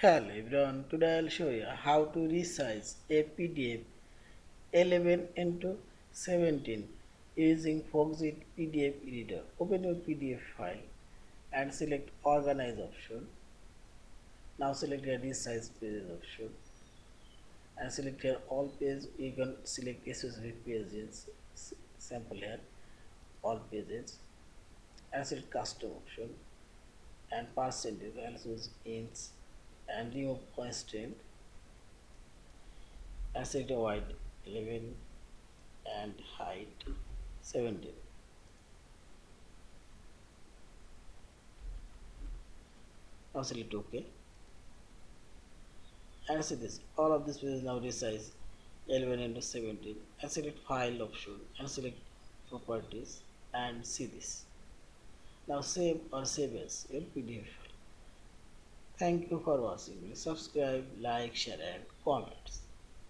Hello everyone, today I'll show you how to resize a PDF 11 into 17 using Foxit PDF Editor. Open your PDF file and select Organize option. Now select the Resize Pages option and select here all pages. You can select specific pages, sample here, all pages, and select Custom option and percentage. I'll choose inch and remove constraint and select a wide 11 and height 17. Now select OK and see this, all of this is now resize 11 into 17 and select file option and select properties and see this. Now save or save as your PDF file. Thank you for watching. Please subscribe, like, share and comments.